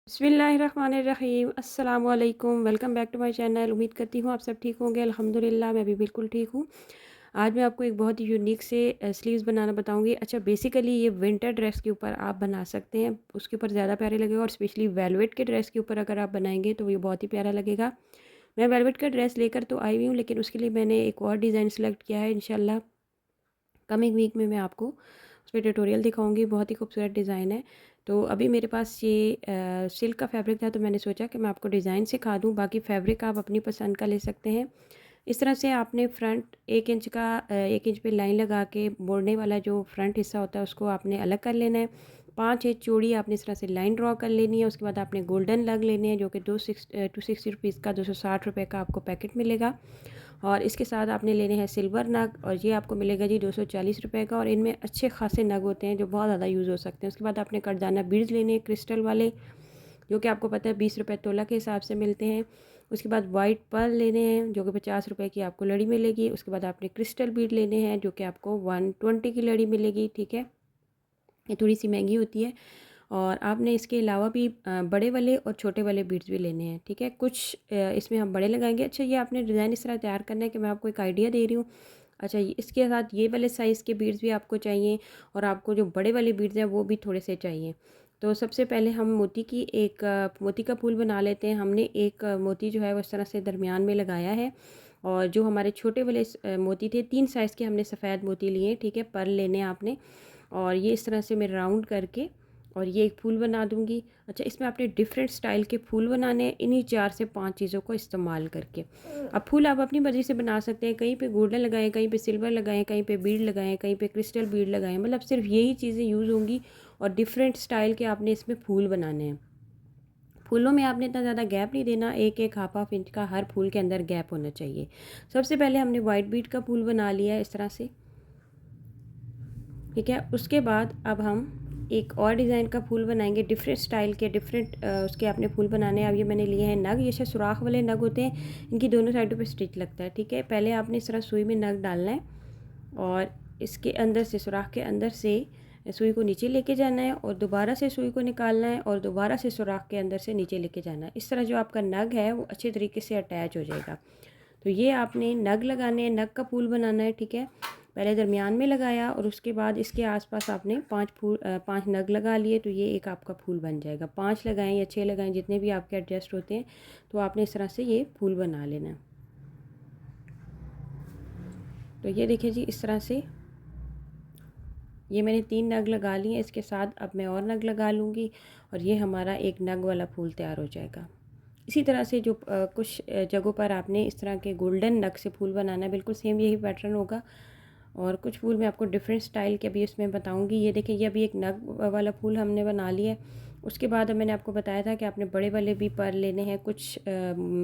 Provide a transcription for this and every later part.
बिस्मिल्लाहिर्रहमानिर्रहीम अस्सलाम वालेकुम। Welcome back to my channel. उम्मीद करती हूँ आप सब ठीक होंगे। अल्हम्दुलिल्लाह मैं भी बिल्कुल ठीक हूँ। आज मैं आपको एक बहुत ही यूनिक से स्लीव्स बनाना बताऊँगी। अच्छा, बेसिकली ये विंटर ड्रेस के ऊपर आप बना सकते हैं, उसके ऊपर ज़्यादा प्यारे लगेगा और स्पेशली वेलवेट के ड्रेस के ऊपर अगर आप बनाएंगे तो ये बहुत ही प्यारा लगेगा। मैं वेलवेट का ड्रेस लेकर तो आई हुई हूँ, लेकिन उसके लिए मैंने एक और डिज़ाइन सेलेक्ट किया है। इंशाल्लाह कमिंग वीक में मैं आपको उसपे ट्यूटोरियल दिखाऊंगी। बहुत ही खूबसूरत डिज़ाइन है। तो अभी मेरे पास ये सिल्क का फैब्रिक था, तो मैंने सोचा कि मैं आपको डिज़ाइन सिखा दूं। बाकी फैब्रिक आप अपनी पसंद का ले सकते हैं। इस तरह से आपने फ्रंट 1 इंच का 1 इंच पे लाइन लगा के मोड़ने वाला जो फ्रंट हिस्सा होता है उसको आपने अलग कर लेना है। 5 इंच चौड़ी आपने इस तरह से लाइन ड्रॉ कर लेनी है। उसके बाद आपने गोल्डन लग लेने हैं, जो कि 260 रुपीज़ का 260 रुपये का आपको पैकेट मिलेगा। और इसके साथ आपने लेने हैं सिल्वर नग, और ये आपको मिलेगा जी 240 रुपये का। और इनमें अच्छे खासे नग होते हैं जो बहुत ज़्यादा यूज़ हो सकते हैं। उसके बाद आपने कटदाना बीड्स लेने हैं क्रिस्टल वाले, जो कि आपको पता है 20 रुपये तोला के हिसाब से मिलते हैं। उसके बाद वाइट पर्ल लेने हैं, जो कि 50 रुपये की आपको लड़ी मिलेगी। उसके बाद आपने क्रिस्टल बीड लेने हैं, जो कि आपको 120 की लड़ी मिलेगी। ठीक है, ये थोड़ी सी महंगी होती है। और आपने इसके अलावा भी बड़े वाले और छोटे वाले बीड्स भी लेने हैं। ठीक है, कुछ इसमें हम बड़े लगाएंगे। अच्छा, ये आपने डिज़ाइन इस तरह तैयार करना है कि मैं आपको एक आइडिया दे रही हूँ। अच्छा, इसके साथ ये वाले साइज़ के बीड्स भी आपको चाहिए, और आपको जो बड़े वाले बीड्स हैं वो भी थोड़े से चाहिए। तो सबसे पहले हम मोती की एक मोती का फूल बना लेते हैं। हमने एक मोती जो है वो इस तरह से दरमियान में लगाया है। और जो हमारे छोटे वाले मोती थे, 3 साइज़ के हमने सफ़ेद मोती लिए। ठीक है, पर्ल लेने हैं आपने। और ये इस तरह से मैं राउंड करके और ये एक फूल बना दूँगी। अच्छा, इसमें आपने डिफरेंट स्टाइल के फूल बनाने हैं, इन्हीं 4 से 5 चीज़ों को इस्तेमाल करके। अब फूल आप अपनी मर्ज़ी से बना सकते हैं। कहीं पे गोल्डन लगाएँ, कहीं पे सिल्वर लगाएँ, कहीं पे बीड लगाएँ, कहीं पे क्रिस्टल बीड लगाएँ। मतलब सिर्फ यही चीज़ें यूज़ होंगी, और डिफरेंट स्टाइल के आपने इसमें फूल बनाने हैं। फूलों में आपने इतना ज़्यादा गैप नहीं देना, एक एक हाफ इंच का हर फूल के अंदर गैप होना चाहिए। सबसे पहले हमने वाइट बीड का फूल बना लिया है इस तरह से। ठीक है, उसके बाद अब हम एक और डिज़ाइन का फूल बनाएंगे, डिफरेंट स्टाइल के, डिफरेंट उसके आपने फूल बनाने हैं। अब ये मैंने लिए हैं नग, ये शायद सुराख वाले नग होते हैं, इनकी दोनों साइडों पे स्टिच लगता है। ठीक है, पहले आपने इस तरह सुई में नग डालना है, और इसके अंदर से, सुराख के अंदर से सुई को नीचे लेके जाना है, और दोबारा से सुई को निकालना है, और दोबारा से सुराख के अंदर से नीचे लेके जाना है। इस तरह जो आपका नग है वो अच्छे तरीके से अटैच हो जाएगा। तो ये आपने नग लगाने हैं, नग का फूल बनाना है। ठीक है, पहले दरमियान में लगाया, और उसके बाद इसके आसपास आपने 5 नग लगा लिए, तो ये एक आपका फूल बन जाएगा। 5 लगाएं या 6 लगाएं, जितने भी आपके एडजस्ट होते हैं। तो आपने इस तरह से ये फूल बना लेना। तो ये देखिए जी, इस तरह से ये मैंने 3 नग लगा लिए हैं। इसके साथ अब मैं और नग लगा लूँगी, और ये हमारा एक नग वाला फूल तैयार हो जाएगा। इसी तरह से जो कुछ जगहों पर आपने इस तरह के गोल्डन नग से फूल बनाना है, बिल्कुल सेम यही पैटर्न होगा। और कुछ फूल मैं आपको डिफरेंट स्टाइल के अभी इसमें बताऊंगी। ये देखिए, ये अभी एक नग वाला फूल हमने बना लिया है। उसके बाद अब मैंने आपको बताया था कि आपने बड़े वाले भी पर लेने हैं। कुछ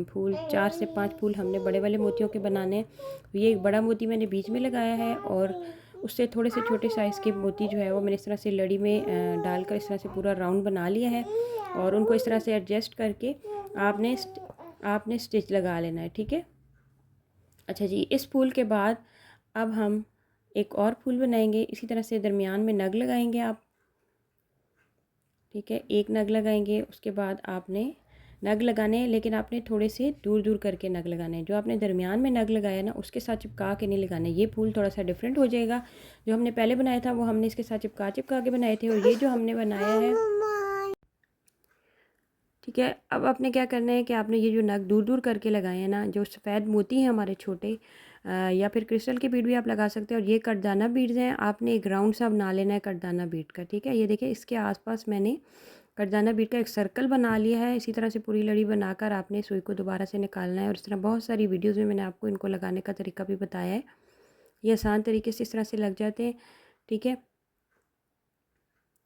फूल 4 से 5 फूल हमने बड़े वाले मोतियों के बनाने हैं। तो ये एक बड़ा मोती मैंने बीच में लगाया है, और उससे थोड़े से छोटे साइज़ के मोती जो है वो मैंने इस तरह से लड़ी में डालकर इस तरह से पूरा राउंड बना लिया है। और उनको इस तरह से एडजस्ट करके आपने आपने स्टिच लगा लेना है। ठीक है। अच्छा जी, इस फूल के बाद अब हम एक और फूल बनाएंगे। इसी तरह से दरमियान में नग लगाएंगे आप। ठीक है, एक नग लगाएंगे, उसके बाद आपने नग लगाने हैं, लेकिन आपने थोड़े से दूर दूर करके नग लगाने हैं। जो आपने दरमियान में नग लगाया ना, उसके साथ चिपका के नहीं लगाने। ये फूल थोड़ा सा डिफरेंट हो जाएगा। जो हमने पहले बनाया था वो हमने इसके साथ चिपका चिपका के बनाए थे, और ये जो हमने बनाया है, ठीक है, अब आपने क्या करना है कि आपने ये जो नग दूर दूर करके लगाए हैं ना, जो सफ़ेद मोती हैं हमारे छोटे, या फिर क्रिस्टल के बीड भी आप लगा सकते हैं। और ये कटदाना बीड्स हैं, आपने एक राउंड सा बना लेना है कटदाना बीड का। ठीक है, ये देखिए, इसके आसपास मैंने कटदाना बीड का एक सर्कल बना लिया है। इसी तरह से पूरी लड़ी बनाकर आपने सुई को दोबारा से निकालना है। और इस तरह बहुत सारी वीडियोज़ में मैंने आपको इनको लगाने का तरीका भी बताया है। ये आसान तरीके से इस तरह से लग जाते हैं। ठीक है,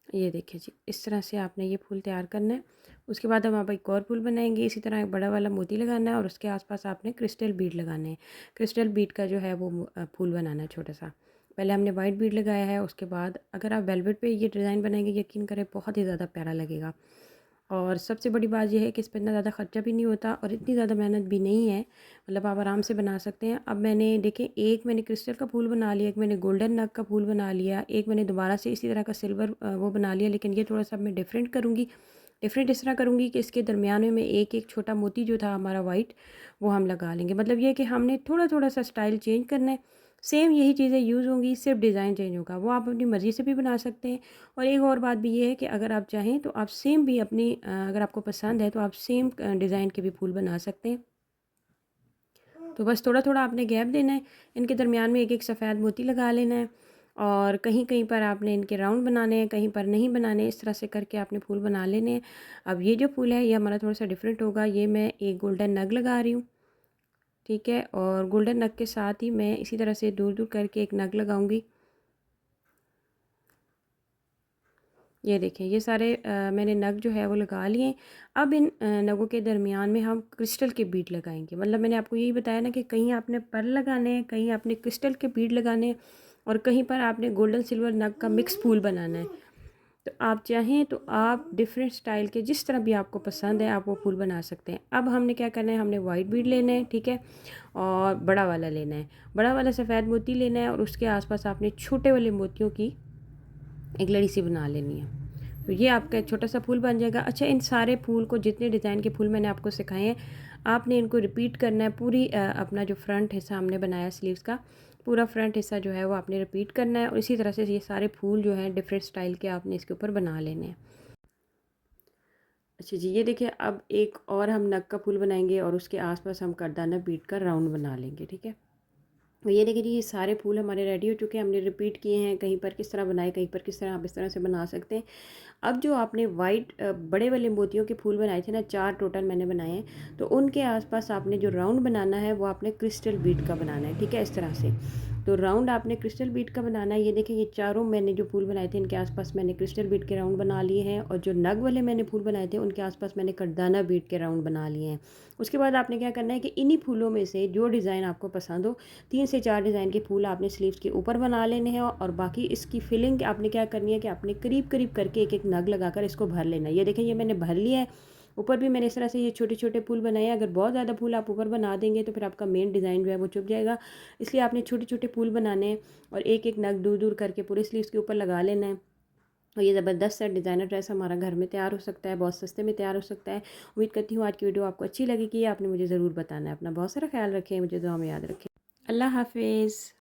ये देखिए जी, इस तरह से आपने ये फूल तैयार करना है। उसके बाद हम आप एक और फूल बनाएंगे। इसी तरह एक बड़ा वाला मोती लगाना है, और उसके आसपास आपने क्रिस्टल बीड लगाने हैं। क्रिस्टल बीड का जो है वो फूल बनाना है छोटा सा। पहले हमने वाइट बीड लगाया है, उसके बाद अगर आप वेलवेट पे ये डिज़ाइन बनाएंगे, यकीन करें बहुत ही ज़्यादा प्यारा लगेगा। और सबसे बड़ी बात यह है कि इस पर इतना ज़्यादा ख़र्चा भी नहीं होता, और इतनी ज़्यादा मेहनत भी नहीं है। मतलब आप आराम से बना सकते हैं। अब मैंने देखें, एक मैंने क्रिस्टल का फूल बना लिया, एक मैंने गोल्डन नग का फूल बना लिया, एक मैंने दोबारा से इसी तरह का सिल्वर वो बना लिया। लेकिन ये थोड़ा सा मैं डिफरेंट करूँगी। डिफरेंट इस तरह करूँगी कि इसके दरमियान में एक एक छोटा मोती जो था हमारा वाइट वो हम लगा लेंगे। मतलब ये कि हमने थोड़ा थोड़ा सा स्टाइल चेंज करना है। सेम यही चीज़ें यूज़ होंगी, सिर्फ डिज़ाइन चेंज होगा। वो आप अपनी मर्ज़ी से भी बना सकते हैं। और एक और बात भी ये है कि अगर आप चाहें तो आप सेम भी अपनी अगर आपको पसंद है तो आप सेम डिज़ाइन के भी फूल बना सकते हैं। तो बस थोड़ा थोड़ा आपने गैप देना है, इनके दरमियान में एक एक सफ़ेद मोती लगा लेना है। और कहीं कहीं पर आपने इनके राउंड बनाने हैं, कहीं पर नहीं बनाने, इस तरह से करके आपने फूल बना लेने हैं। अब ये जो फूल है ये हमारा थोड़ा सा डिफरेंट होगा। ये मैं एक गोल्डन नग लगा रही हूँ, ठीक है। और गोल्डन नग के साथ ही मैं इसी तरह से दूर दूर करके एक नग लगाऊंगी। ये देखें, ये सारे मैंने नग जो है वो लगा लिए। अब इन नगों के दरमियान में हम क्रिस्टल के बीड लगाएंगे। मतलब मैंने आपको यही बताया ना कि कहीं आपने पर्ल लगाने हैं, कहीं आपने क्रिस्टल के बीड लगाने हैं, और कहीं पर आपने गोल्डन सिल्वर नग का मिक्स फूल बनाना है। तो आप चाहें तो आप डिफरेंट स्टाइल के जिस तरह भी आपको पसंद है आप वो फूल बना सकते हैं। अब हमने क्या करना है, हमने वाइट बीड लेना है, ठीक है। और बड़ा वाला लेना है, बड़ा वाला सफ़ेद मोती लेना है, और उसके आसपास आपने छोटे वाले मोतियों की एक लड़ी सी बना लेनी है। तो ये आपका एक छोटा सा फूल बन जाएगा। अच्छा, इन सारे फूल को, जितने डिज़ाइन के फूल मैंने आपको सिखाए हैं, आपने इनको रिपीट करना है। पूरी अपना जो फ्रंट हिस्सा हमने बनाया स्लीव्स का, पूरा फ्रंट हिस्सा जो है वो आपने रिपीट करना है। और इसी तरह से ये सारे फूल जो हैं डिफरेंट स्टाइल के आपने इसके ऊपर बना लेने हैं। अच्छा जी, ये देखिए, अब एक और हम नग का फूल बनाएंगे और उसके आसपास हम करदाना बीट का राउंड बना लेंगे, ठीक है। तो ये देखिए जी, ये सारे फूल हमारे रेडी हो चुके हैं। हमने रिपीट किए हैं, कहीं पर किस तरह बनाए, कहीं पर किस तरह, आप इस तरह से बना सकते हैं। अब जो आपने वाइट बड़े वाले मोतियों के फूल बनाए थे ना, 4 टोटल मैंने बनाए हैं, तो उनके आसपास आपने जो राउंड बनाना है वो आपने क्रिस्टल बीट का बनाना है, ठीक है, इस तरह से। तो राउंड आपने क्रिस्टल बीट का बनाना है। ये देखिए, ये चारों मैंने जो फूल बनाए थे इनके आसपास मैंने क्रिस्टल बीट के राउंड बना लिए हैं, और जो नग वाले मैंने फूल बनाए थे उनके आसपास मैंने करदाना बीट के राउंड बना लिए हैं। उसके बाद आपने क्या करना है कि इन्हीं फूलों में से जो डिज़ाइन आपको पसंद हो, 3 से 4 डिज़ाइन के फूल आपने स्लीव्स के ऊपर बना लेने हैं। और बाकी इसकी फिलिंग आपने क्या करनी है कि आपने करीब करीब करके एक एक नग लगाकर इसको भर लेना है। ये देखें, ये मैंने भर लिया है। ऊपर भी मैंने इस तरह से ये छोटे छोटे फूल बनाए हैं। अगर बहुत ज़्यादा फूल आप ऊपर बना देंगे तो फिर आपका मेन डिज़ाइन जो है वो चुप जाएगा। इसलिए आपने छोटे छोटे फूल बनाने हैं और एक एक नग दूर दूर करके पूरे स्लीव्स के ऊपर लगा लेना है। और ये ज़बरदस्त सा डिज़ाइनर ड्रेस हमारा घर में तैयार हो सकता है, बहुत सस्ते में तैयार हो सकता है। उम्मीद करती हूँ आज की वीडियो आपको अच्छी लगेगी। आपने मुझे ज़रूर बताना है। अपना बहुत सारा ख्याल रखें, मुझे दुआ में याद रखें। अल्लाह हाफिज़।